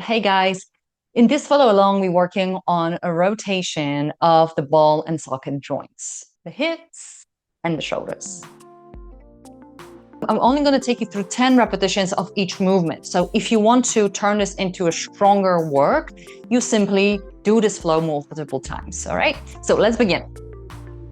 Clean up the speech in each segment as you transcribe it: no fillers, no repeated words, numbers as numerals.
Hey guys, in this follow along, we're working on a rotation of the ball and socket joints, the hips and the shoulders. I'm only going to take you through 10 repetitions of each movement. So if you want to turn this into a stronger work, you simply do this flow multiple times. All right, so let's begin.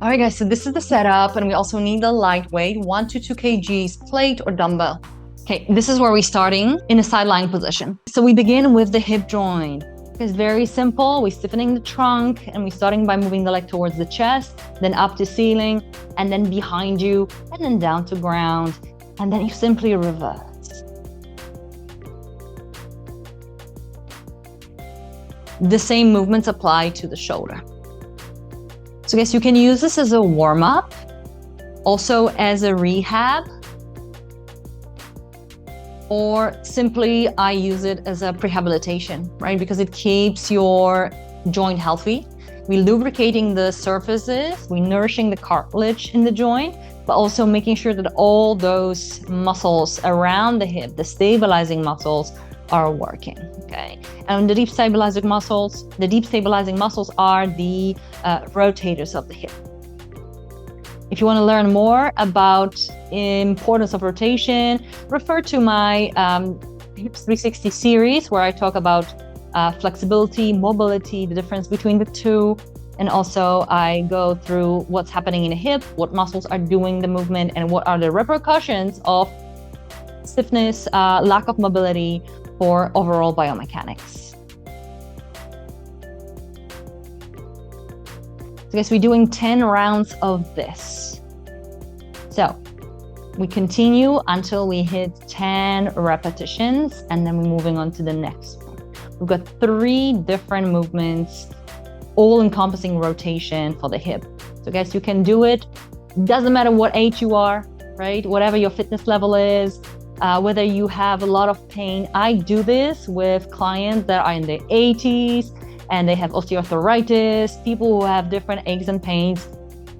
All right, guys, so this is the setup, and we also need a lightweight 1 to 2 kgs plate or dumbbell. Okay, this is where we're starting in a sideline position. So we begin with the hip joint. It's very simple. We're stiffening the trunk, and we're starting by moving the leg towards the chest, then up to ceiling, and then behind you, and then down to ground. And then you simply reverse. The same movements apply to the shoulder. So guys, you can use this as a warm-up, also as a rehab, or simply I use it as a prehabilitation, right? Because it keeps your joint healthy. We're lubricating the surfaces, we're nourishing the cartilage in the joint, but also making sure that all those muscles around the hip, the stabilizing muscles, are working, okay? And the deep stabilizing muscles are the rotators of the hip. If you want to learn more about importance of rotation, refer to my Hips 360 series, where I talk about flexibility, mobility, the difference between the two. And also I go through what's happening in the hip, what muscles are doing the movement, and what are the repercussions of stiffness, lack of mobility for overall biomechanics. So guys, we're doing 10 rounds of this. So we continue until we hit 10 repetitions, and then we're moving on to the next one. We've got 3 different movements, all encompassing rotation for the hip. So guys, you can do it. Doesn't matter what age you are, right? Whatever your fitness level is, whether you have a lot of pain. I do this with clients that are in their 80s and they have osteoarthritis, people who have different aches and pains.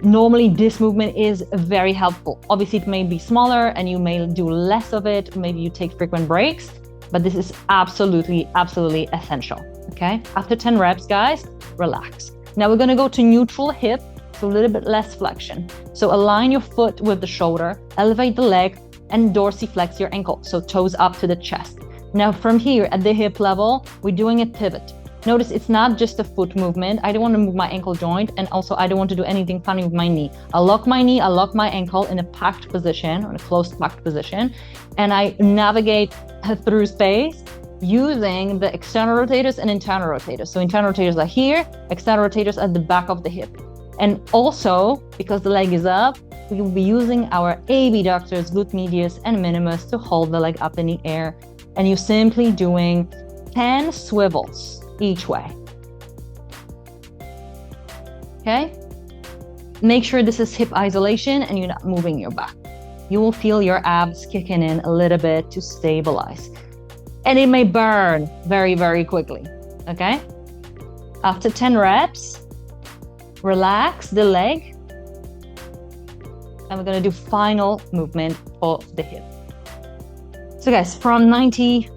Normally this movement is very helpful. Obviously it may be smaller and you may do less of it. Maybe you take frequent breaks, but this is absolutely essential, okay? After 10 reps, guys, relax. Now we're gonna go to neutral hip, so a little bit less flexion. So align your foot with the shoulder, elevate the leg, and dorsiflex your ankle, so toes up to the chest. Now from here at the hip level, we're doing a pivot. Notice it's not just a foot movement. I don't want to move my ankle joint, and also I don't want to do anything funny with my knee. I lock my knee, I lock my ankle in a packed position, or a closed packed position, and I navigate through space using the external rotators and internal rotators. So internal rotators are here, external rotators at the back of the hip. And also, because the leg is up, we will be using our abductors, glute medius and minimus, to hold the leg up in the air. And you're simply doing 10 swivels each way. Okay? Make sure this is hip isolation and you're not moving your back. You will feel your abs kicking in a little bit to stabilize. And it may burn very, very quickly, okay? After 10 reps, relax the leg. And we're gonna do final movement for the hip. So guys, from 90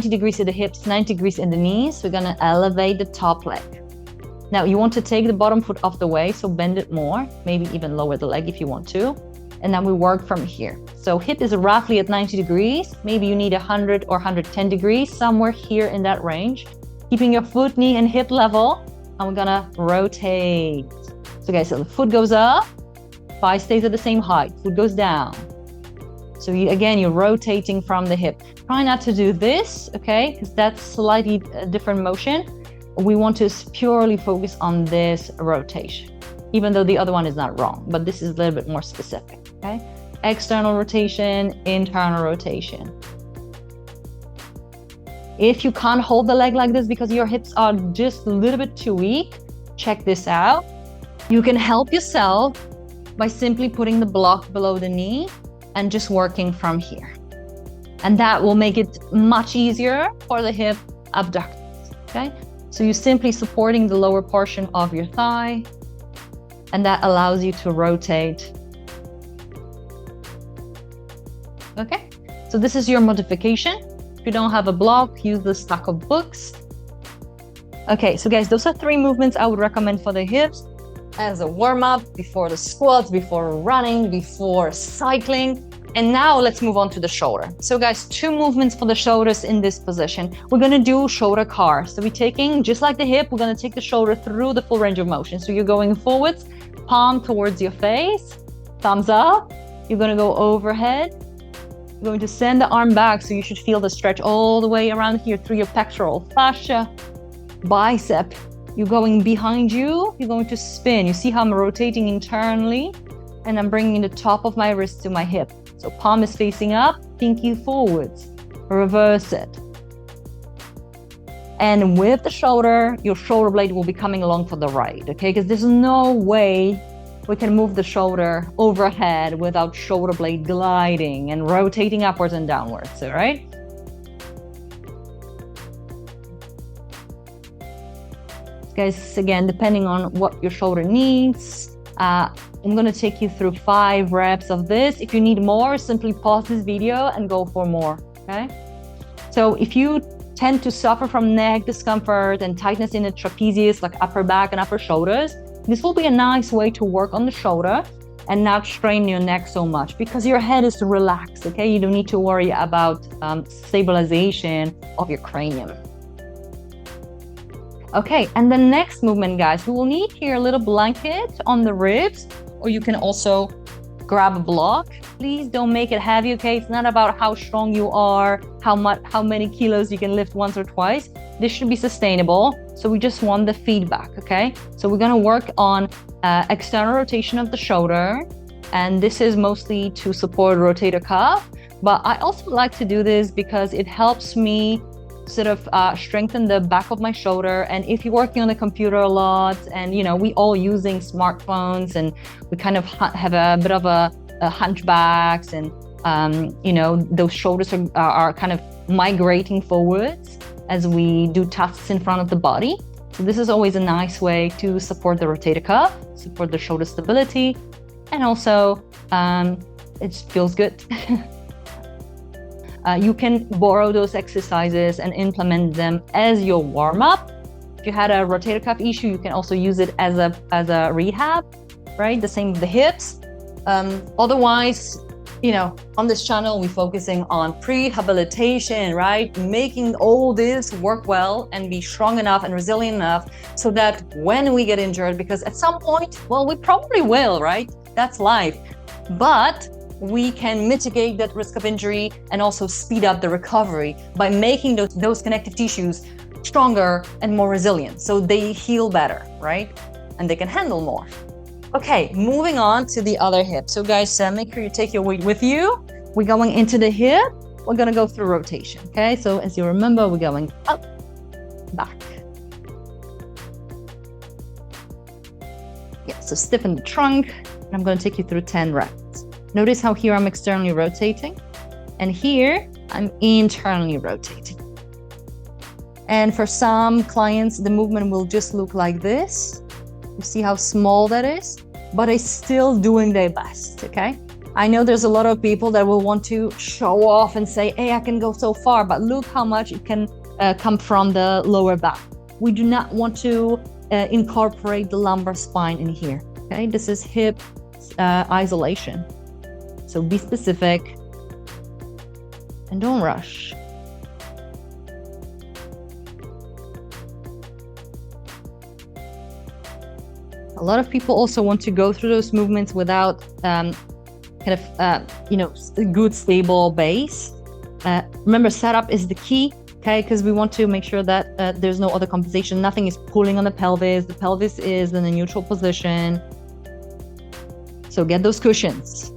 degrees in the hips, 90 degrees in the knees, we're gonna elevate the top leg. Now you want to take the bottom foot off the way, so bend it more, maybe even lower the leg if you want to. And then we work from here. So hip is roughly at 90 degrees. Maybe you need 100 or 110 degrees, somewhere here in that range. Keeping your foot, knee, and hip level, and we're gonna rotate. So guys, so the foot goes up, thigh stays at the same height, foot goes down. So you're rotating from the hip. Try not to do this, okay? Because that's slightly different motion. We want to purely focus on this rotation, even though the other one is not wrong, but this is a little bit more specific, okay? External rotation, internal rotation. If you can't hold the leg like this because your hips are just a little bit too weak, check this out. You can help yourself by simply putting the block below the knee and just working from here. And that will make it much easier for the hip abductors, okay? So you're simply supporting the lower portion of your thigh, and that allows you to rotate. Okay, so this is your modification. If you don't have a block, use the stack of books. Okay, so guys, those are 3 movements I would recommend for the hips as a warm-up before the squats, before running, before cycling. And now let's move on to the shoulder. So guys, 2 movements for the shoulders in this position. We're gonna do shoulder car. So we're taking, just like the hip, we're gonna take the shoulder through the full range of motion. So you're going forwards, palm towards your face, thumbs up. You're gonna go overhead. You're going to send the arm back, so you should feel the stretch all the way around here through your pectoral fascia, bicep. You're going behind you, you're going to spin. You see how I'm rotating internally, and I'm bringing the top of my wrist to my hip. So palm is facing up, pinky forwards. Reverse it. And with the shoulder, your shoulder blade will be coming along for the right, okay? Because there's no way we can move the shoulder overhead without shoulder blade gliding and rotating upwards and downwards, all right? Guys, again, depending on what your shoulder needs, I'm gonna take you through 5 reps of this. If you need more, simply pause this video and go for more, okay? So if you tend to suffer from neck discomfort and tightness in the trapezius, like upper back and upper shoulders, this will be a nice way to work on the shoulder and not strain your neck so much because your head is relaxed, okay? You don't need to worry about stabilization of your cranium. Okay, and the next movement, guys, we will need here a little blanket on the ribs, or you can also grab a block. Please don't make it heavy, okay? It's not about how strong you are, how many kilos you can lift once or twice. This should be sustainable. So we just want the feedback, okay? So we're gonna work on external rotation of the shoulder, and this is mostly to support rotator cuff. But I also like to do this because it helps me sort of strengthen the back of my shoulder. And if you're working on the computer a lot, and you know, we all using smartphones, and we kind of have a bit of a hunchbacks, and you know, those shoulders are kind of migrating forwards as we do tasks in front of the body. So this is always a nice way to support the rotator cuff, support the shoulder stability, and also it feels good. You can borrow those exercises and implement them as your warm-up. If you had a rotator cuff issue, you can also use it as a rehab, right? The same with the hips. Otherwise, you know, on this channel, we're focusing on prehabilitation, right? Making all this work well and be strong enough and resilient enough so that when we get injured, because at some point, well, we probably will, right? That's life. But we can mitigate that risk of injury and also speed up the recovery by making those connective tissues stronger and more resilient, so they heal better, right? And they can handle more. Okay, moving on to the other hip. So guys, make sure you take your weight with you. We're going into the hip. We're gonna go through rotation, okay? So as you remember, we're going up, back. Yeah, so stiffen the trunk, and I'm gonna take you through 10 reps. Notice how here I'm externally rotating, and here I'm internally rotating. And for some clients, the movement will just look like this. You see how small that is? But it's still doing their best, okay? I know there's a lot of people that will want to show off and say, hey, I can go so far, but look how much it can come from the lower back. We do not want to incorporate the lumbar spine in here, okay? This is hip isolation. So be specific and don't rush. A lot of people also want to go through those movements without you know, good stable base. Remember, setup is the key, okay? Because we want to make sure that there's no other compensation. Nothing is pulling on the pelvis. The pelvis is in a neutral position. So get those cushions.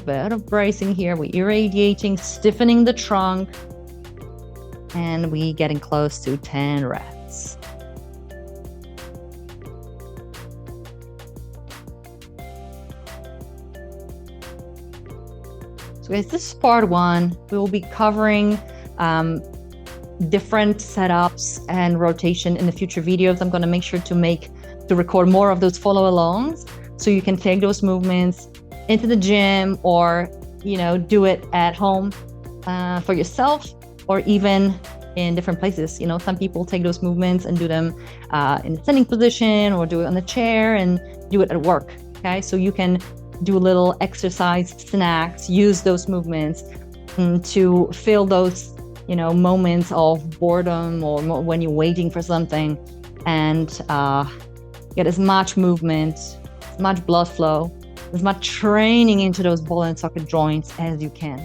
Bit of bracing here. We're irradiating, stiffening the trunk, and we getting close to 10 reps. So guys, this is part 1. We will be covering different setups and rotation in the future videos. I'm going to make sure to record more of those follow-alongs so you can take those movements into the gym, or, you know, do it at home for yourself, or even in different places. You know, some people take those movements and do them in a sitting position, or do it on the chair and do it at work. Okay, so you can do a little exercise snacks, use those movements to fill those, you know, moments of boredom, or when you're waiting for something, and get as much movement, as much blood flow, as much training into those ball and socket joints as you can.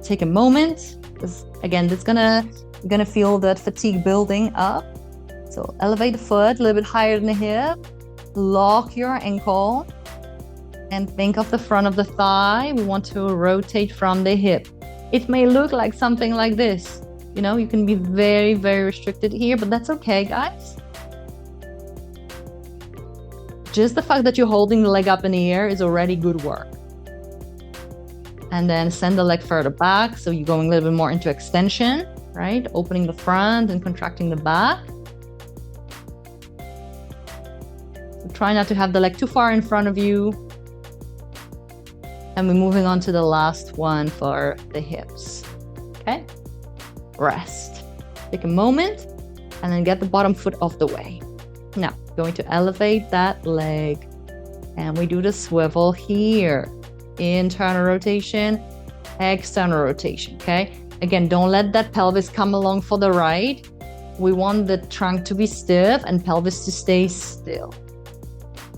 Take a moment, because again, that's gonna feel that fatigue building up. So elevate the foot a little bit higher than the hip, lock your ankle, and think of the front of the thigh. We want to rotate from the hip. It may look like something like this. You know, you can be very, very restricted here, but that's okay, guys. Just the fact that you're holding the leg up in the air is already good work. And then send the leg further back. So you're going a little bit more into extension, right? Opening the front and contracting the back. So try not to have the leg too far in front of you. And we're moving on to the last one for the hips. Okay? Rest. Take a moment and then get the bottom foot off the way. Now, going to elevate that leg, and we do the swivel here. Internal rotation, external rotation, okay? Again, don't let that pelvis come along for the ride. We want the trunk to be stiff and pelvis to stay still.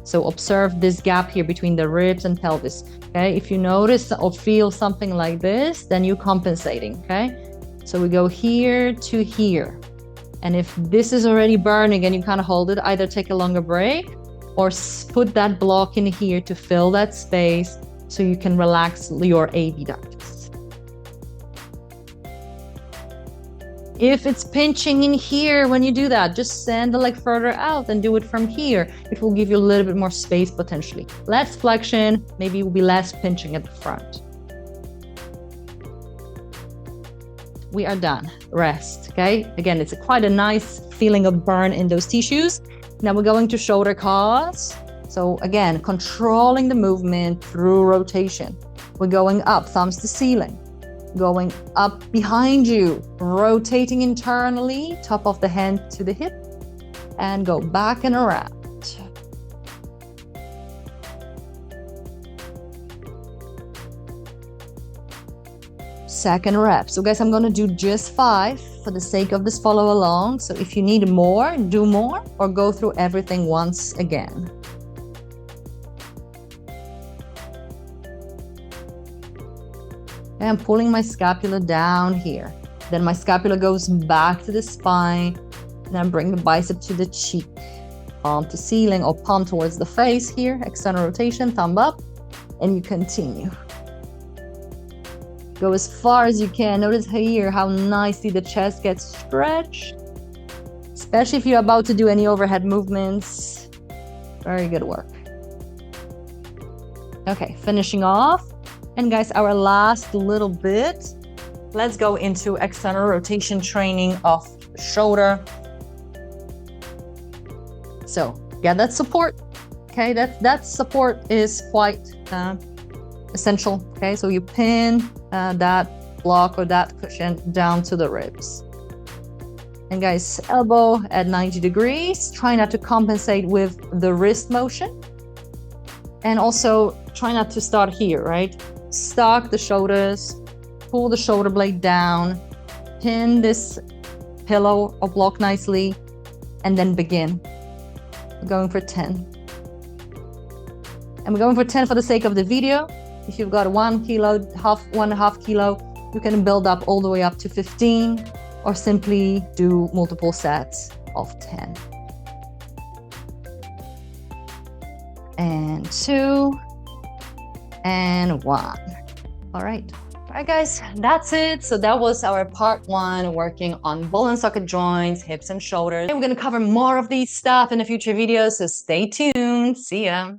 So observe this gap here between the ribs and pelvis, okay? If you notice or feel something like this, then you're compensating, okay? So we go here to here. And if this is already burning and you kind of hold it, either take a longer break or put that block in here to fill that space so you can relax your abductors. If it's pinching in here when you do that, just send the leg further out and do it from here. It will give you a little bit more space potentially. Less flexion, maybe it will be less pinching at the front. We are done. Rest, okay? Again, it's quite a nice feeling of burn in those tissues. Now we're going to shoulder cause. So again, controlling the movement through rotation. We're going up, thumbs to ceiling. Going up behind you, rotating internally, top of the hand to the hip, and go back and around. Second rep. So guys, I'm going to do just 5 for the sake of this follow along. So if you need more, do more, or go through everything once again. And I'm pulling my scapula down here. Then my scapula goes back to the spine. And I bring the bicep to the cheek. Palm to ceiling or palm towards the face here. External rotation, thumb up. And you continue. Go as far as you can. Notice here how nicely the chest gets stretched. Especially if you're about to do any overhead movements. Very good work. Okay, finishing off. And guys, our last little bit. Let's go into external rotation training of the shoulder. So, yeah, that support. Okay, that support is quite essential. Okay, so you pin that block or that cushion down to the ribs. And guys, elbow at 90 degrees. Try not to compensate with the wrist motion. And also try not to start here, right? Stock the shoulders, pull the shoulder blade down, pin this pillow or block nicely, and then begin. We're going for 10. And we're going for 10 for the sake of the video. If you've got 1 kilo, 1.5 kilo, you can build up all the way up to 15, or simply do multiple sets of 10. And 2, and 1. All right, guys, that's it. So that was our part 1, working on ball and socket joints, hips and shoulders. And we're gonna cover more of these stuff in the future videos, so stay tuned. See ya.